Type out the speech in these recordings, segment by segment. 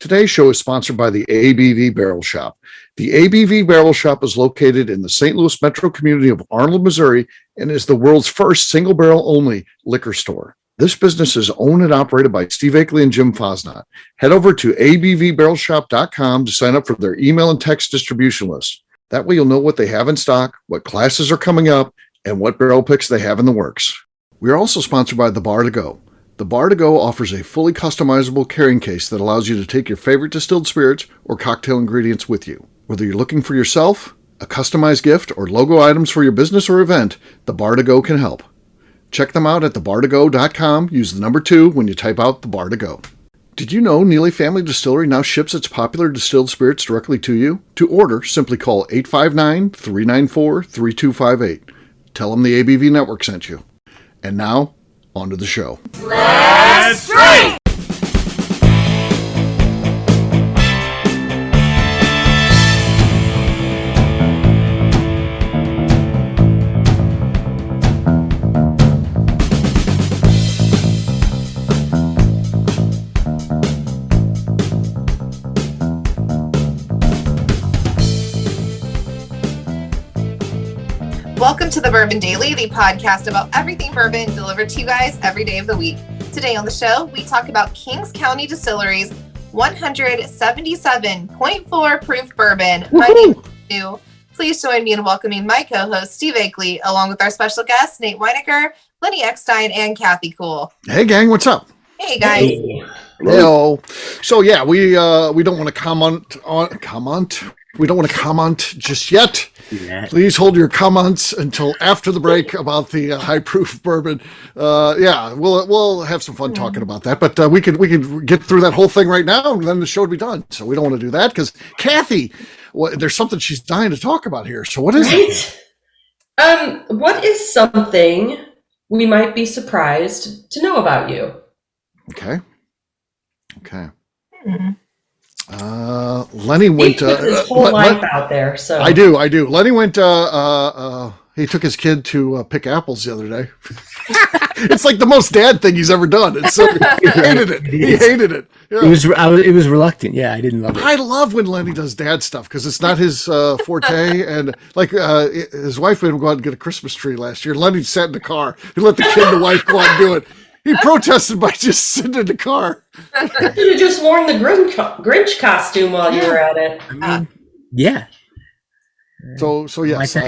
Today's show is sponsored by the ABV Barrel Shop. The ABV Barrel Shop is located in the St. Louis metro community of Arnold, Missouri, and is the world's first single barrel only liquor store. This business is owned and operated by Steve Akeley and Jim Fosnot. Head over to abvbarrelshop.com to sign up for their email and text distribution list. That way you'll know what they have in stock, what classes are coming up, and what barrel picks they have in the works. We are also sponsored by The Bar to Go. The Bar to Go offers a fully customizable carrying case that allows you to take your favorite distilled spirits or cocktail ingredients with you. Whether you're looking for yourself, a customized gift, or logo items for your business or event, The Bar to Go can help. Check them out at thebar2go.com. Use the number 2 when you type out The Bar to Go. Did you know Neely Family Distillery now ships its popular distilled spirits directly to you? To order, simply call 859-394-3258. Tell them the ABV Network sent you. And now, on to the show. Let's drink! Welcome to the Bourbon Daily, the podcast about everything bourbon delivered to you guys every day of the week. Today on the show, we talk about Kings County Distillery's 177.4 proof bourbon. My name is McNew. Please join me in welcoming my co-host, Steve Akeley, along with our special guests, Nate Weinecker, Lenny Eckstein, and Kathy Cool. Hey, gang, what's up? Hey, guys. Hey. Hello. So, yeah, we don't want to comment. We don't want to comment just yet. Yeah. Please hold your comments until after the break about the high proof bourbon. We'll have some fun talking about that, but we could get through that whole thing right now, and then the show would be done. So we don't want to do that because Kathy, there's something she's dying to talk about here. So what is it? What is something we might be surprised to know about you? Okay. Lenny went to his whole life out there. So I do. Lenny went. He took his kid to pick apples the other day. It's like the most dad thing he's ever done. It's so he hated it. He hated it. Yeah. It was reluctant. Yeah, I didn't love it. I love when Lenny does dad stuff because it's not his forte. And like his wife made him go out and get a Christmas tree last year. Lenny sat in the car. He let the kid and the wife go out and do it. He protested by just sitting in the car. You should have just worn the Grinch costume while you were at it. Yeah. So yes. We're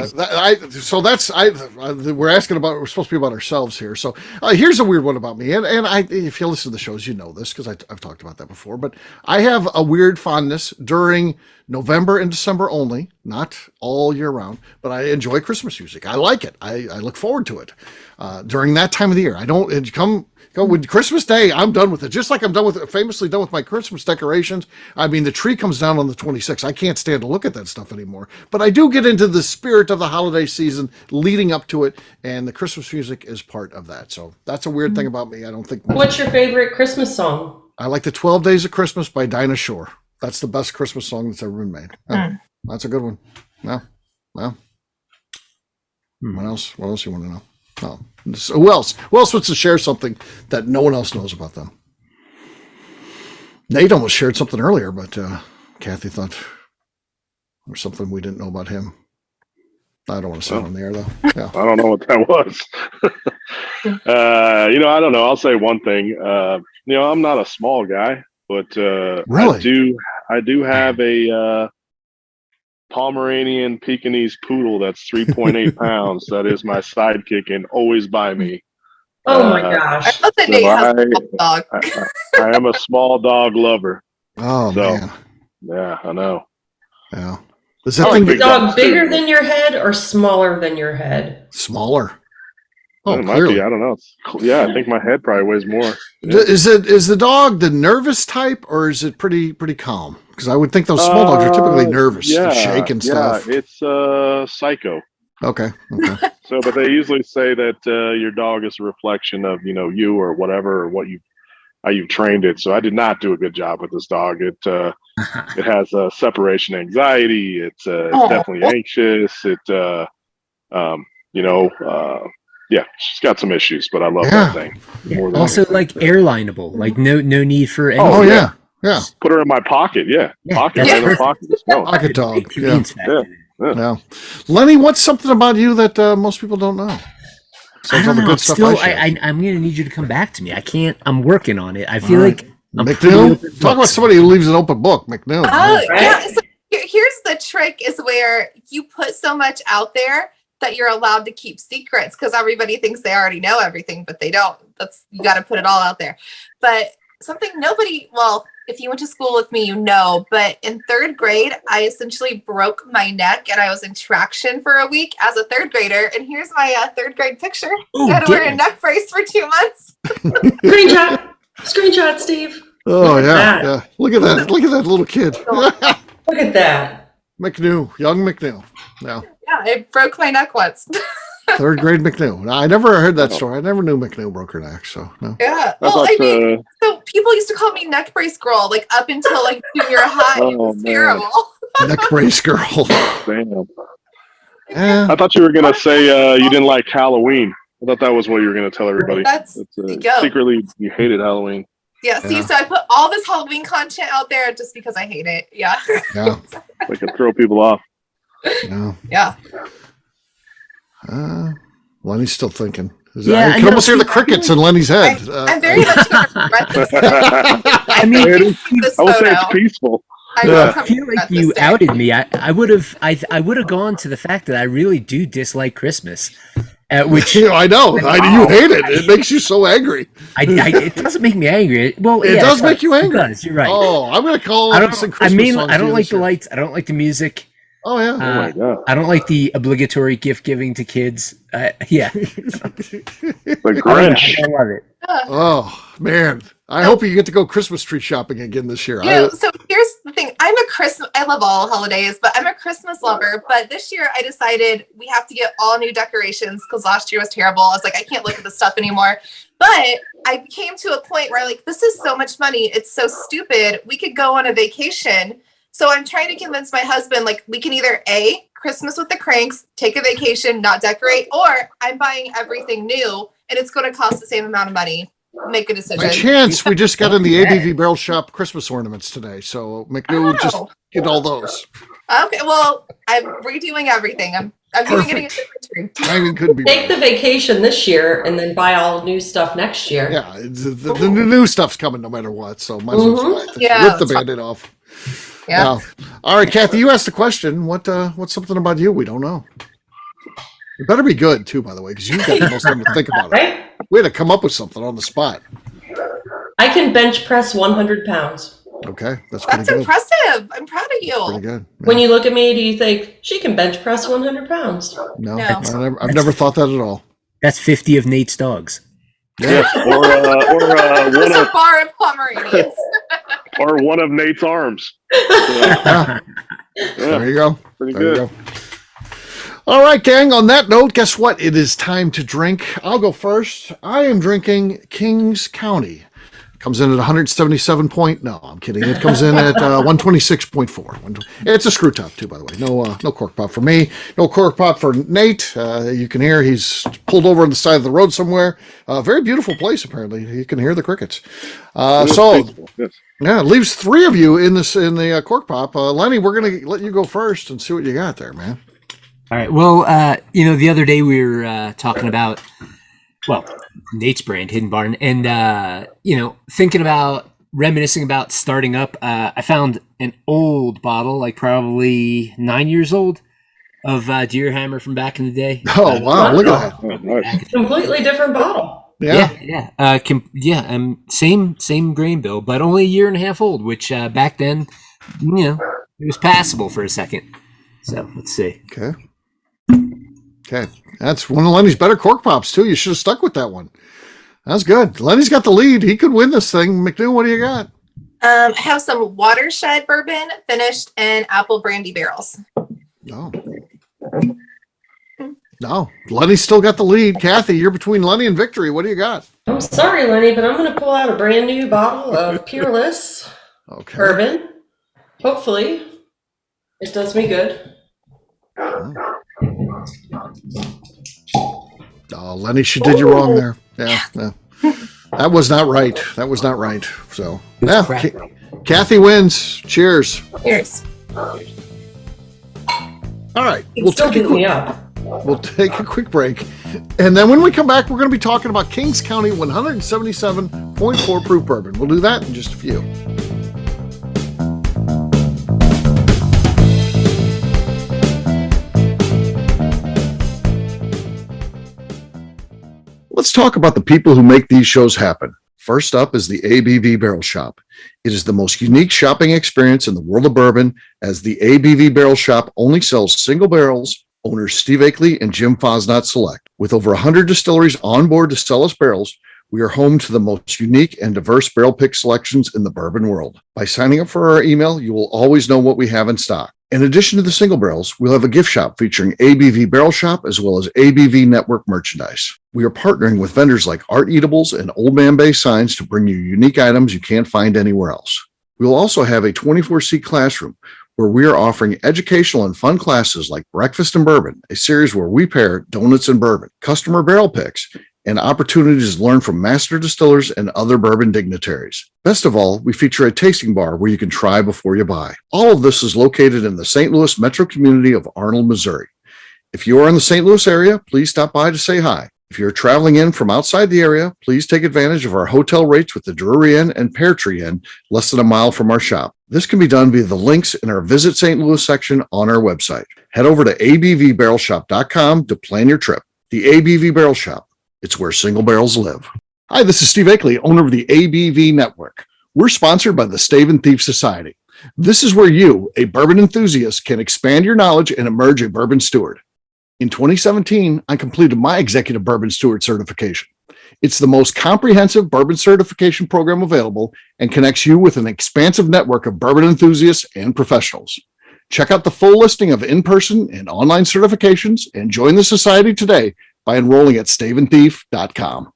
asking about. We're supposed to be about ourselves here. So here's a weird one about me. And if you listen to the shows, you know this because I've talked about that before. But I have a weird fondness during November and December only, not all year round. But I enjoy Christmas music. I like it. I look forward to it during that time of the year. I don't come with Christmas Day. I'm done with it. Just like I'm famously done with my Christmas decorations. I mean, the tree comes down on the 26th. I can't stand to look at that stuff anymore. But I do get into the spirit of the holiday season leading up to it, and the Christmas music is part of that. So that's a weird thing about me. I don't think. What's your favorite Christmas song? I like the 12 Days of Christmas by Dinah Shore. That's the best Christmas song that's ever been made. That's a good one. Well. What else? What else you want to know? Oh. So who else wants to share something that no one else knows about them? Nate almost shared something earlier, but Kathy thought there was something we didn't know about him. I don't want to say it on the air, though. Yeah. I don't know what that was. I don't know. I'll say one thing. I'm not a small guy, but really? I do have a Pomeranian Pekingese poodle that's 3.8 pounds. That is my sidekick and always by me. Oh my gosh! I am a small dog lover. Oh man! Yeah, I know. Yeah. Is the dog bigger than your head or smaller than your head? Smaller. Oh, it might be. I don't know. I think my head probably weighs more. Yeah. Is the dog the nervous type or is it pretty calm? Because I would think those small dogs are typically nervous, shake and stuff. Yeah, it's psycho. Okay. So, but they usually say that your dog is a reflection of you or whatever or how you've trained it. So I did not do a good job with this dog. It has separation anxiety. It's definitely anxious. She's got some issues, but I love that thing. Also, like airlineable, like no need for any. Oh yeah. Yeah. Put her in my pocket. Yeah. Pocket. that's Right in the perfect. pocket. Just go. Pocket dog. Yeah. Convenience factor. Yeah. Lenny, what's something about you that most people don't know? I Besides all don't the know. good stuff Still, share. I'm going to need you to come back to me. I can't. I'm working on it. I feel All right. like I'm pretty McNew? open Talk about book. somebody who leaves an open book. McNew. Oh, Right. yeah. So here's the trick is where you put so much out there that you're allowed to keep secrets because everybody thinks they already know everything, but they don't. You got to put it all out there. But something if you went to school with me, you know, but in 3rd grade, I essentially broke my neck and I was in traction for a week as a 3rd grader. And here's my 3rd grade picture. Ooh, I had to wear a damn. neck brace for 2 months. Screenshot, Steve. Oh, Look at yeah. that. Yeah. Look at that. Look at that little kid. Look at that. McNew. Young McNew. Yeah. Yeah, I broke my neck once. 3rd grade McNew. I never heard that story. I never knew McNew broke her neck. So, no. Yeah. I Well, thought, I mean, so people used to call me neck brace girl, like up until like junior high. It Oh, was man. terrible. Neck brace girl. Damn. Yeah. I thought you were gonna say you didn't like Halloween. I thought that was what you were gonna tell everybody. That's go. Secretly, you hated Halloween. Yeah, see, Yeah. so I put all this Halloween content out there just because I hate it. Yeah. Yeah. I could throw people off. Yeah. Yeah. Lenny's still thinking. Yeah, I I can know. almost hear the crickets in Lenny's head. I'm very much I mean, I see this I would say photo. it's peaceful. I Yeah. will I come feel like regret this you day. outed me. I would have gone to the fact that I really do dislike Christmas, which I know. You hate it. It makes you so angry. it doesn't make me angry. Well, It yeah, does make you angry. It does. You're right. Oh, I'm going to call I and sing don't. I Christmas mean, songs I to don't you like this the year. lights. I don't like the music. Oh, yeah. Oh my god. I don't like the obligatory gift giving to kids. Yeah, The I Grinch. don't love it. Oh, man. I hope you get to go Christmas tree shopping again this year. You know, so here's the thing. I love all holidays, but I'm a Christmas lover. But this year I decided we have to get all new decorations because last year was terrible. I was like, I can't look at this stuff anymore. But I came to a point where this is so much money. It's so stupid. We could go on a vacation. So I'm trying to convince my husband, we can either A, Christmas with the Cranks, take a vacation, not decorate, or I'm buying everything new and it's going to cost the same amount of money. Make a decision. By chance, we just got in the ABV Barrel Shop Christmas ornaments today. So McNew just get all those. Okay, well, I'm redoing everything. I'm even getting a different tree. Timing couldn't be Take better. the vacation this year and then buy all new stuff next year. Yeah, the new stuff's coming no matter what. So might as well just Yeah, rip the that's fine. Band-Aid off. Yeah. All right, Kathy, you asked the question. What's something about you we don't know? It better be good too, by the way, because you've got the most time to think about it. Right? We had to come up with something on the spot. I can bench press 100 pounds. Okay, that's pretty That's good. impressive. I'm proud of Pretty you. good. When you look at me, do you think she can bench press 100 pounds? No, No. I've never thought that at all. That's 50 of Nate's dogs. Yeah. Or There's a bar of Pomeranians. one of Nate's arms. Yeah, Yeah, there you go. pretty There you good. go. All right, gang. On that note, guess what? It is time to drink. I'll go first. I am drinking Kings County. Comes in at 177 point. No, I'm kidding. It comes in at 126.4. It's a screw top too, by the way. No cork pop for me. No cork pop for Nate. You can hear he's pulled over on the side of the road somewhere. Very beautiful place. Apparently, you can hear the crickets. So Yes. yeah, it leaves three of you in the cork pop. Lenny, we're gonna let you go first and see what you got there, man. All right. Well, the other day we were talking about, Nate's brand, Hidden Barn, and, reminiscing about starting up. I found an old bottle, like probably 9 years old, of Deer Hammer from back in the day. Oh wow, look at that. Oh, nice. Completely different bottle. Yeah. Same grain bill, but only a year and a half old, which back then, it was passable for a second. So let's see. Okay. That's one of Lenny's better cork pops too. You should have stuck with that one. That's good. Lenny's got the lead. He could win this thing. McNew, what do you got? I have some Watershed bourbon finished in apple brandy barrels. No. Lenny's still got the lead. Kathy, you're between Lenny and victory. What do you got? I'm sorry, Lenny, but I'm going to pull out a brand new bottle of Peerless Okay. bourbon. Hopefully, it does me good. Oh, Lenny, she did you wrong there. Yeah. That was not right. So, yeah. Kathy wins. Cheers. Cheers. All right. It's still beating me up. We'll take a quick break. And then when we come back, we're going to be talking about Kings County 177.4 proof bourbon. We'll do that in just a few. Let's talk about the people who make these shows happen. First up is the ABV Barrel Shop. It is the most unique shopping experience in the world of bourbon, as the ABV Barrel Shop only sells single barrels. Owners Steve Akeley and Jim Fosnot select. With over 100 distilleries on board to sell us barrels, we are home to the most unique and diverse barrel pick selections in the bourbon world. By signing up for our email, you will always know what we have in stock. In addition to the single barrels, we'll have a gift shop featuring ABV Barrel Shop as well as ABV Network merchandise. We are partnering with vendors like Art Eatables and Old Man Bay Signs to bring you unique items you can't find anywhere else. We will also have a 24-seat classroom where we are offering educational and fun classes like Breakfast and Bourbon, a series where we pair donuts and bourbon, customer barrel picks, and opportunities to learn from master distillers and other bourbon dignitaries. Best of all, we feature a tasting bar where you can try before you buy. All of this is located in the St. Louis metro community of Arnold, Missouri. If you are in the St. Louis area, please stop by to say hi. If you're traveling in from outside the area, please take advantage of our hotel rates with the Drury Inn and Pear Tree Inn, less than a mile from our shop. This can be done via the links in our Visit St. Louis section on our website. Head over to abvbarrelshop.com to plan your trip. The ABV Barrel Shop. It's where single barrels live. Hi, this is Steve Akeley, owner of the ABV Network. We're sponsored by the Stave and Thief Society. This is where you, a bourbon enthusiast, can expand your knowledge and emerge a bourbon steward. In 2017, I completed my Executive Bourbon Steward certification. It's the most comprehensive bourbon certification program available and connects you with an expansive network of bourbon enthusiasts and professionals. Check out the full listing of in-person and online certifications and join the society today by enrolling at staveandthief.com.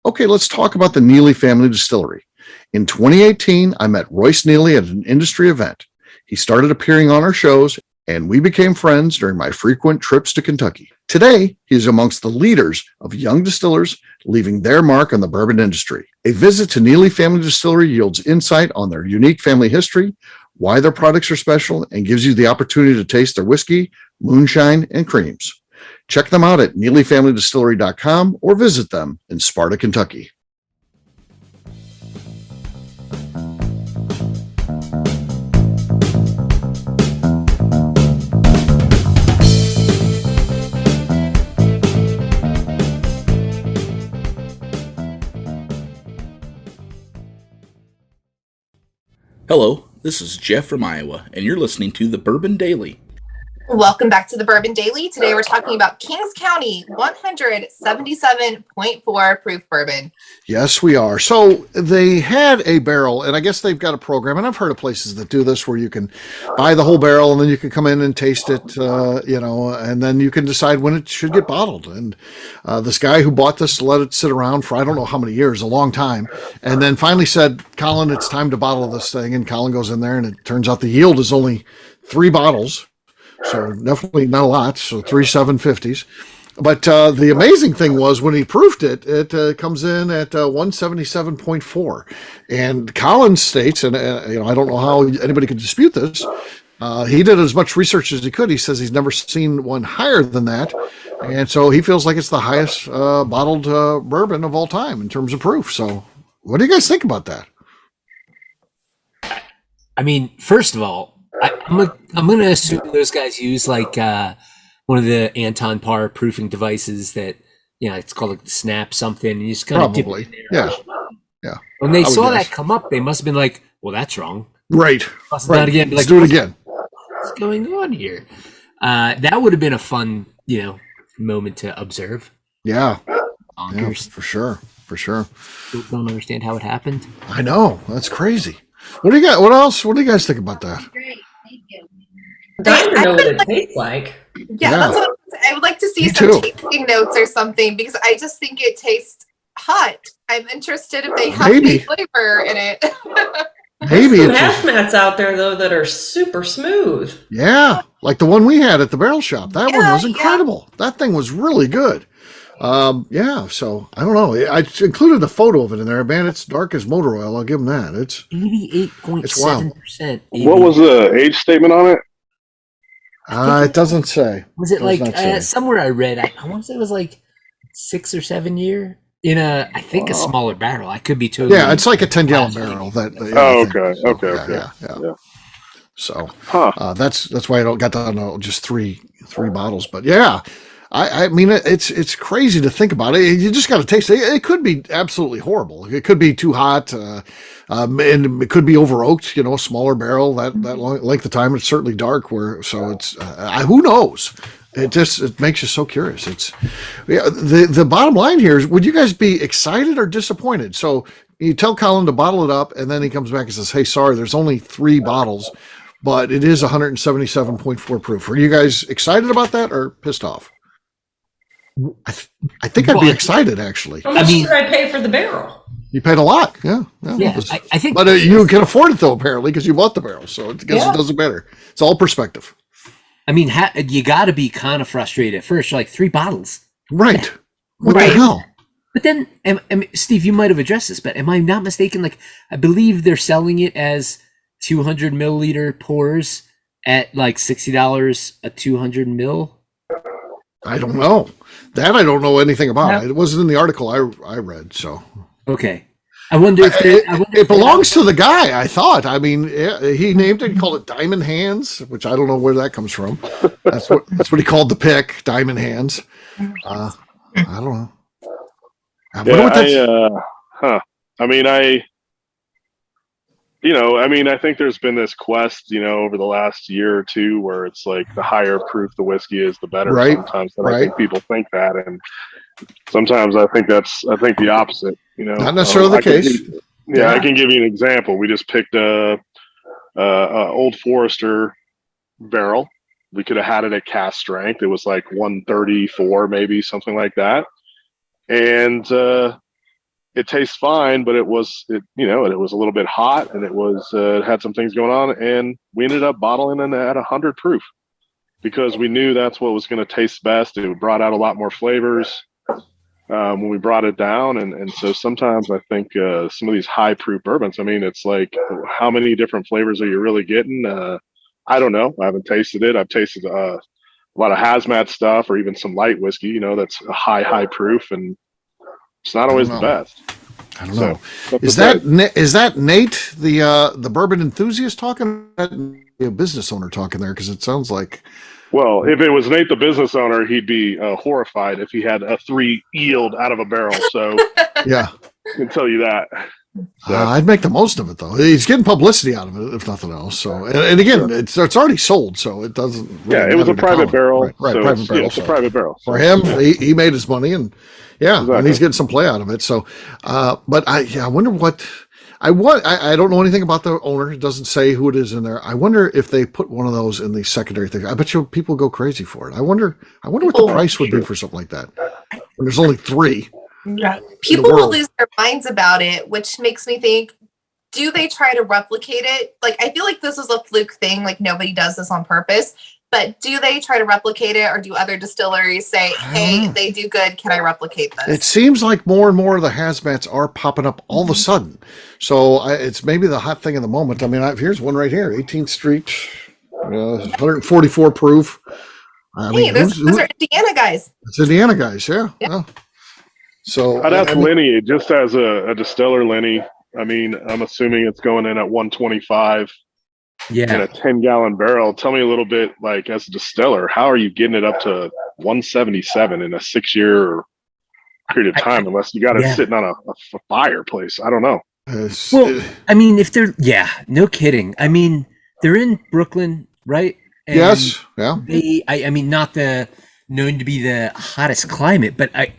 Okay, let's talk about the Neely Family Distillery. In 2018, I met Royce Neely at an industry event. He started appearing on our shows, and we became friends during my frequent trips to Kentucky. Today, he is amongst the leaders of young distillers leaving their mark on the bourbon industry. A visit to Neely Family Distillery yields insight on their unique family history, why their products are special, and gives you the opportunity to taste their whiskey, moonshine, and creams. Check them out at NeelyFamilyDistillery.com or visit them in Sparta, Kentucky. Hello, this is Jeff from Iowa, and you're listening to the Bourbon Daily. Welcome back to the Bourbon Daily. Today we're talking about Kings County 177.4 proof bourbon. Yes, we are. So they had a barrel, and I guess they've got a program, and I've heard of places that do this where you can buy the whole barrel and then you can come in and taste it, and then you can decide when it should get bottled. And this guy who bought this let it sit around for I don't know how many years, a long time, and then finally said, Colin, it's time to bottle this thing. And Colin goes in there, and it turns out the yield is only 3 bottles. So definitely not a lot. So 3 750s. But the amazing thing was when he proofed it, it comes in at 177.4. And Collins states, and I don't know how anybody could dispute this. He did as much research as he could. He says he's never seen one higher than that. And so he feels like it's the highest bottled bourbon of all time in terms of proof. So what do you guys think about that? I mean, first of all, I'm going to assume those guys use like one of the Anton Par proofing devices that, it's called like the Snap something. And you just kind of dip it in there. Yeah. When they saw that come up, they must have been like, well, that's wrong. Right. That again. Let's do it again. What's going on here? That would have been a fun, moment to observe. Yeah. For sure. Don't understand how it happened. I know. That's crazy. What do you got? What else? What do you guys think about that? I don't know what it tastes like. Yeah, that's what I would like to see some tasting notes or something because I just think it tastes hot. I'm interested if they have any flavor in it. Maybe There's some hash mats out there though that are super smooth. Yeah, like the one we had at the barrel shop. That one was incredible. That thing was really good. Yeah, so I don't know. I included a photo of it in there. Man, it's dark as motor oil. I'll give them that. It's 88.7%. What was the age statement on it? it doesn't say. Was it Does like not say. somewhere I read? I want to say it was like 6 or 7 year in I think a smaller barrel. I could be totally. Yeah, it's like a 10-gallon barrel. Yeah. So that's why I don't got down to just three bottles. But yeah, I mean it's crazy to think about it. You just got to taste it. It could be absolutely horrible. It could be too hot, and it could be over oaked. A smaller barrel that long length of time. It's certainly dark. So it's who knows. It makes you so curious. The bottom line here is: would you guys be excited or disappointed? So you tell Colin to bottle it up, and then he comes back and says, "Hey, sorry, there's only 3 bottles." But it is 177.4 proof. Are you guys excited about that or pissed off? I think I'd be excited, actually. How much did I pay for the barrel? You paid a lot, yeah. I think, but you can afford it though, apparently, because you bought the barrel. So I guess it doesn't matter. It's all perspective. I mean, you got to be kind of frustrated at first. You're like 3 bottles, right? What the hell? But then, Steve, you might have addressed this, but am I not mistaken? Like, I believe they're selling it as 200 milliliter pours at like $60 a 200 mil. I don't know that. I don't know anything about it. It wasn't in the article I read. So okay, I wonder if it belongs to the guy. I thought. I mean, he named it. He called it Diamond Hands, which I don't know where that comes from. That's what he called the pick, Diamond Hands. I don't know. I think there's been this quest, over the last year or two where it's like the higher proof the whiskey is, the better. Right. Sometimes I think people think that, and sometimes I think the opposite. Not necessarily the case. I can give you an example. We just picked a Old Forester barrel. We could have had it at cast strength. It was like 134, maybe something like that, and it tastes fine, but it was a little bit hot, and it had some things going on, and we ended up bottling it at 100 proof because we knew that's what was going to taste best. It brought out a lot more flavors when we brought it down, and so sometimes I think some of these high proof bourbons, it's like, how many different flavors are you really getting? I don't know. I haven't tasted it. I've tasted a lot of hazmat stuff, or even some light whiskey, that's a high proof, and it's not always the best. I don't know. Is that Nate, the bourbon enthusiast talking? A business owner talking there, because it sounds like. Well, if it was Nate, the business owner, he'd be horrified if he had a 3 yield out of a barrel. So yeah, I can tell you that. I'd make the most of it though. He's getting publicity out of it, if nothing else. So, and again, it's already sold, so it doesn't. Really it was a private barrel. Right, so private barrel. It's a private barrel. For him, he made his money, and exactly. And he's getting some play out of it. So, but I wonder what. I don't know anything about the owner. It doesn't say who it is in there. I wonder if they put one of those in the secondary thing. I bet you people go crazy for it. I wonder what the price would be for something like that. When there's only 3. Yeah. People will lose their minds about it, which makes me think, do they try to replicate it? Like, I feel like this is a fluke thing. Like, nobody does this on purpose. But do they try to replicate it, or do other distilleries say, hey, they do good, can I replicate this? It seems like more and more of the hazmats are popping up all of a sudden. So it's maybe the hot thing of the moment. I mean, here's one right here, 18th Street, 144 proof. Those are Indiana guys. It's Indiana guys, yeah. So I'd ask Lenny, just as a distiller, Lenny, I'm assuming it's going in at 125. Yeah. In a 10-gallon barrel. Tell me a little bit, like, as a distiller, how are you getting it up to 177 in a 6-year period of time, unless you got it sitting on a fireplace? I don't know. Well, if they're, no kidding. They're in Brooklyn, right? And yes. Yeah. Not known to be the hottest climate, but I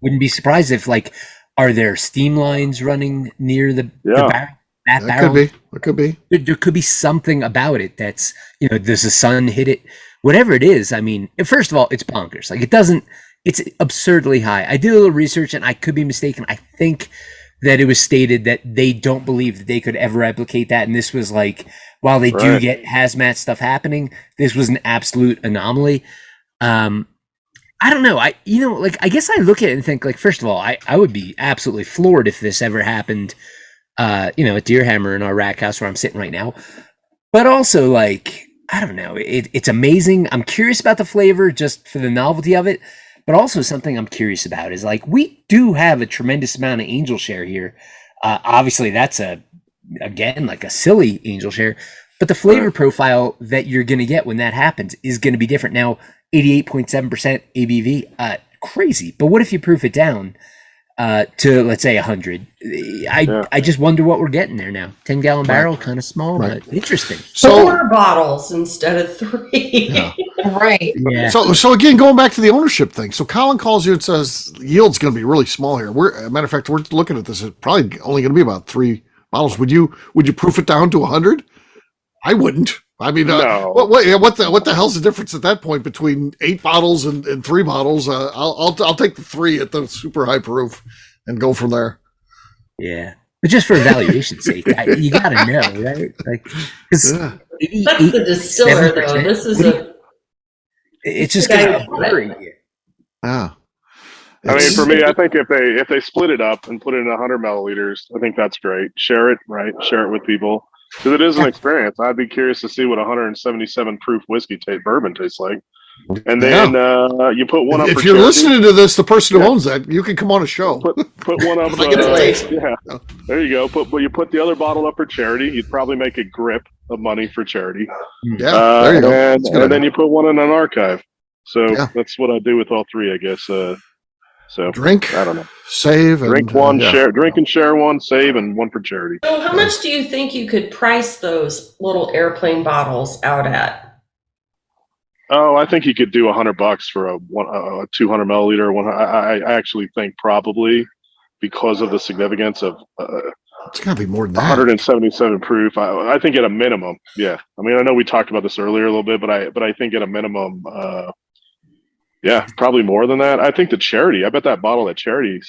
wouldn't be surprised if, like, are there steam lines running near the barrel? That barrel? It could be. There could be something about it that's, does the sun hit it? Whatever it is, first of all, it's bonkers. Like, it's absurdly high. I did a little research, and I could be mistaken. I think that it was stated that they don't believe that they could ever replicate that. And this was like, while they do get hazmat stuff happening, this was an absolute anomaly. I I don't know. I guess I look at it and think, like, first of all, I would be absolutely floored if this ever happened, at Deerhammer in our rack house where I'm sitting right now. But also, like, I don't know. It's amazing. I'm curious about the flavor just for the novelty of it. But also something I'm curious about is, like, we do have a tremendous amount of angel share here. Obviously, that's again, like a silly angel share. But the flavor profile that you're going to get when that happens is going to be different. Now, 88.7% ABV, crazy. But what if you proof it down to, let's say, 100? I just wonder what we're getting there now. 10-gallon barrel, kind of small, but interesting. So 4 bottles instead of 3. Yeah. Right. Yeah. So again, going back to the ownership thing. So Colin calls you and says yield's going to be really small here. As a matter of fact, we're looking at this. It's probably only going to be about 3 bottles. Would you proof it down to 100? I wouldn't. I mean, No. what the hell's the difference at that point between 8 bottles and 3 bottles? I'll take the 3 at the super high proof and go from there. Yeah. But just for evaluation's sake, you got to know, right? Like, because That's the distiller, though. This is it's just the guy going who to bought it. vary. Yeah. I mean, for me, I think if they split it up and put it in 100 milliliters, I think that's great. Share it, right? Share it with people because it is an experience. I'd be curious to see what 177 proof whiskey bourbon tastes like. And then you put one up. If for you're charity. listening to this, the person who owns that, you can come on a show. Put one up. Yeah, there you go. You put the other bottle up for charity. You'd probably make a grip of money for charity. Yeah, there you go. And then you put one in an archive. So that's what I do with all 3, I guess. So drink, I don't know. Save, Drink one, share. Drink and share one, save, and one for charity. So how much do you think you could price those little airplane bottles out at? Oh, I think you could do $100 for a 200 milliliter one. I actually think probably because of the significance of it's gotta be more than that. 177 proof. I think at a minimum, yeah. I mean, I know we talked about this earlier a little bit, but I think at a minimum, probably more than that. I think the charity. I bet that bottle at charity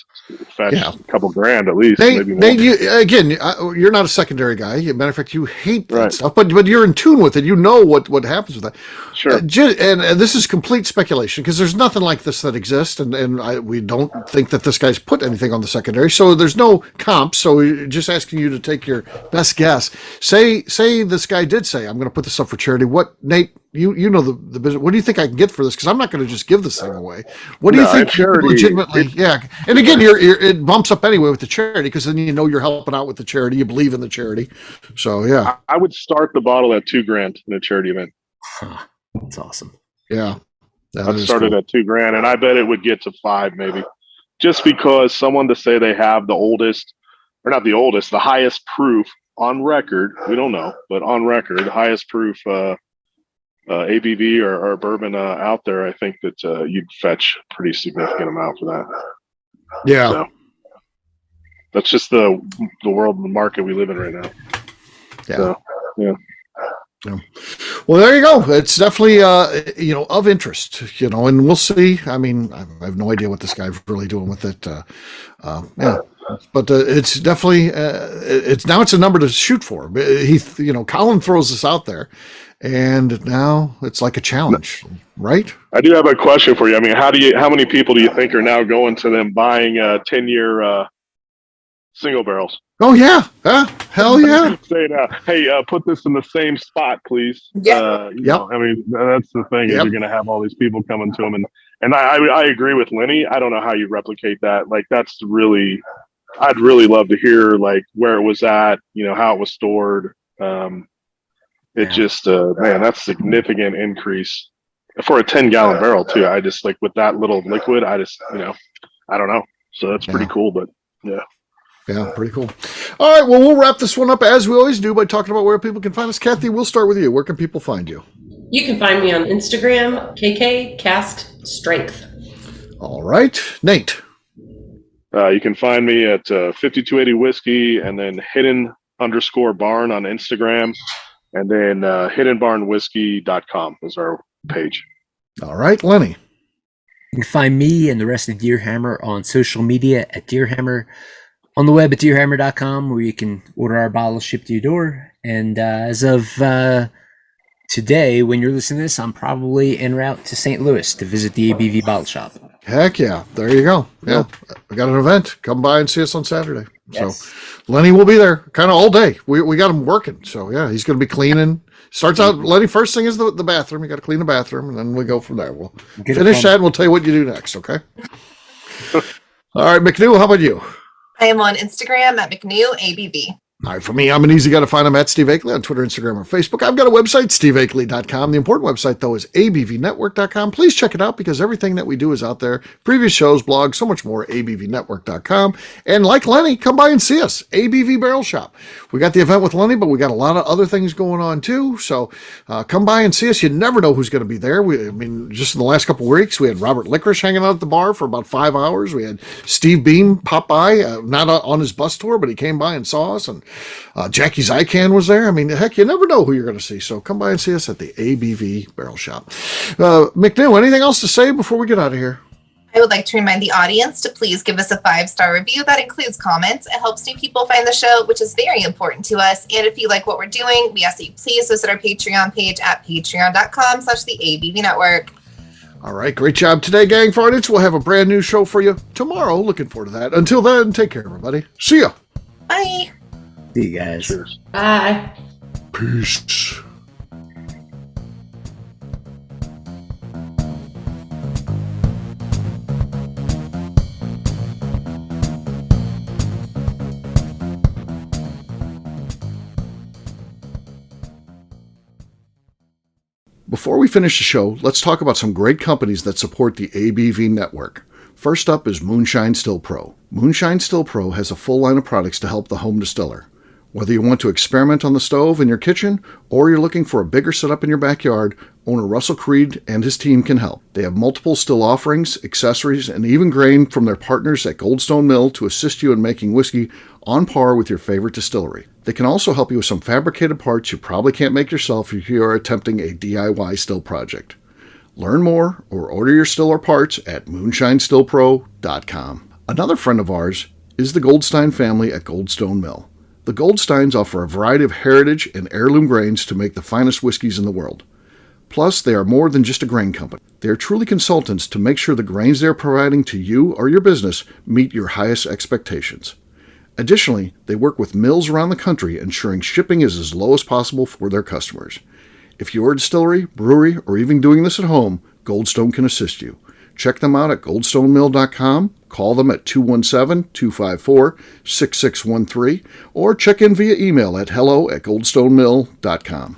fetched a couple grand at least. Nate, you're not a secondary guy. As a matter of fact, you hate that stuff, but you're in tune with it. You know what happens with that. Sure. And this is complete speculation because there's nothing like this that exists, and we don't think that this guy's put anything on the secondary. So there's no comps. So we're just asking you to take your best guess. Say this guy did say, "I'm going to put this up for charity." What, Nate? You know the business. What do you think I can get for this? Because I'm not going to just give this thing away. What do you think? Charity, legitimately, And again, it bumps up anyway with the charity because then you know you're helping out with the charity. You believe in the charity. So yeah, I would start the bottle at $2,000 in a charity event. That's awesome. Yeah, I'd start it at $2,000, and I bet it would get to 5 maybe, just because someone to say they have the oldest, or not the oldest, the highest proof on record. We don't know, but on record, the highest proof. ABV or bourbon out there, I think that you'd fetch a pretty significant amount for that. Yeah, so, that's just the world and the market we live in right now. Yeah, so, yeah. Well, there you go. It's definitely of interest. And we'll see. I mean, I have no idea what this guy's really doing with it. But it's definitely it's a number to shoot for. Colin throws this out there. And now it's like a challenge, right? I do have a question for you. I mean, how many people do you think are now going to them buying 10-year single barrels? Oh yeah, hell yeah! Saying, hey, put this in the same spot, please. Yeah. I mean, that's the thing is you're going to have all these people coming to them, and I agree with Lenny. I don't know how you replicate that. Like, that's really, I'd really love to hear like where it was at, how it was stored. It just, man, that's significant increase for a 10-gallon barrel too. I just like with that little liquid, I just, I don't know. So that's pretty cool, but yeah. Yeah, pretty cool. All right, well, we'll wrap this one up as we always do by talking about where people can find us. Kathy, we'll start with you. Where can people find you? You can find me on Instagram, KK Cask Strength. All right, Nate. You can find me at 5280 Whiskey and then hidden_barn on Instagram. And then hiddenbarnwhiskey.com is our page. All right, Lenny. You can find me and the rest of Deerhammer on social media at Deerhammer, on the web at deerhammer.com, where you can order our bottles shipped to your door. And as of today, when you're listening to this, I'm probably en route to St. Louis to visit the ABV Barrel Shop. Heck yeah. There you go. Yeah. We got an event. Come by and see us on Saturday. Yes. So Lenny will be there kind of all day. We got him working. So yeah, he's going to be cleaning. Starts out, Lenny, first thing is the bathroom. You got to clean the bathroom, and then we go from there. We'll finish that, and we'll tell you what you do next, okay? All right, McNew, how about you? I am on Instagram at McNew ABV. All right, for me, I'm an easy guy to find. I'm at Steve Akeley on Twitter, Instagram, or Facebook. I've got a website, steveakeley.com. The important website, though, is abvnetwork.com. Please check it out because everything that we do is out there. Previous shows, blogs, so much more, abvnetwork.com. And like Lenny, come by and see us, ABV Barrel Shop. We got the event with Lenny, but we got a lot of other things going on, too. So come by and see us. You never know who's going to be there. Just in the last couple of weeks, we had Robert Licorice hanging out at the bar for about 5 hours. We had Steve Beam pop by, not on his bus tour, but he came by and saw us. And Jackie Zycan was there. I mean, heck, you never know who you're going to see. So come by and see us at the ABV Barrel Shop. McNew, anything else to say before we get out of here? I would like to remind the audience to please give us a 5-star review. That includes comments. It helps new people find the show, which is very important to us. And if you like what we're doing, we ask that you please visit our Patreon page at patreon.com/the ABV Network. All right, great job today, gang. For audience, we'll have a brand new show for you tomorrow. Looking forward to that. Until then, take care, everybody. See ya. Bye. See you guys. Cheers. Bye. Peace. Before we finish the show, let's talk about some great companies that support the ABV network. First up is Moonshine Still Pro. Moonshine Still Pro has a full line of products to help the home distiller. Whether you want to experiment on the stove in your kitchen or you're looking for a bigger setup in your backyard, owner Russell Creed and his team can help. They have multiple still offerings, accessories, and even grain from their partners at Goldstone Mill to assist you in making whiskey on par with your favorite distillery. They can also help you with some fabricated parts you probably can't make yourself if you are attempting a DIY still project. Learn more or order your still or parts at moonshinestillpro.com. Another friend of ours is the Goldstein family at Goldstone Mill. The Goldsteins offer a variety of heritage and heirloom grains to make the finest whiskeys in the world. Plus, they are more than just a grain company. They are truly consultants to make sure the grains they are providing to you or your business meet your highest expectations. Additionally, they work with mills around the country, ensuring shipping is as low as possible for their customers. If you're a distillery, brewery, or even doing this at home, Goldstone can assist you. Check them out at goldstonemill.com, call them at 217-254-6613, or check in via email at hello@goldstonemill.com.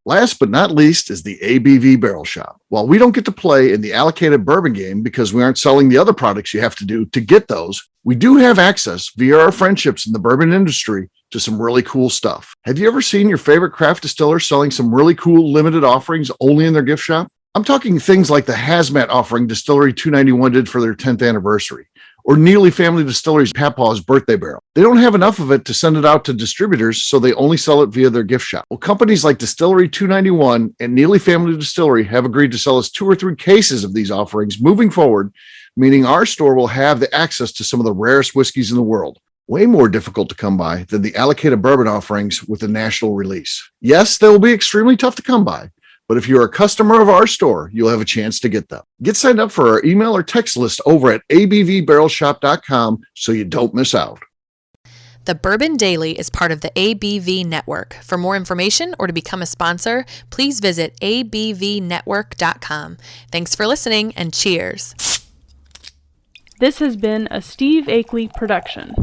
Last but not least is the ABV Barrel Shop. While we don't get to play in the allocated bourbon game because we aren't selling the other products you have to do to get those, we do have access via our friendships in the bourbon industry to some really cool stuff. Have you ever seen your favorite craft distiller selling some really cool limited offerings only in their gift shop? I'm talking things like the hazmat offering Distillery 291 did for their 10th anniversary, or Neely Family Distillery's Papaw's birthday barrel. They don't have enough of it to send it out to distributors, so they only sell it via their gift shop. Well, companies like Distillery 291 and Neely Family Distillery have agreed to sell us 2 or 3 cases of these offerings moving forward, meaning our store will have the access to some of the rarest whiskeys in the world. Way more difficult to come by than the allocated bourbon offerings with a national release. Yes, they will be extremely tough to come by, but if you're a customer of our store, you'll have a chance to get them. Get signed up for our email or text list over at abvbarrelshop.com so you don't miss out. The Bourbon Daily is part of the ABV Network. For more information or to become a sponsor, please visit abvnetwork.com. Thanks for listening and cheers. This has been a Steve Akeley production.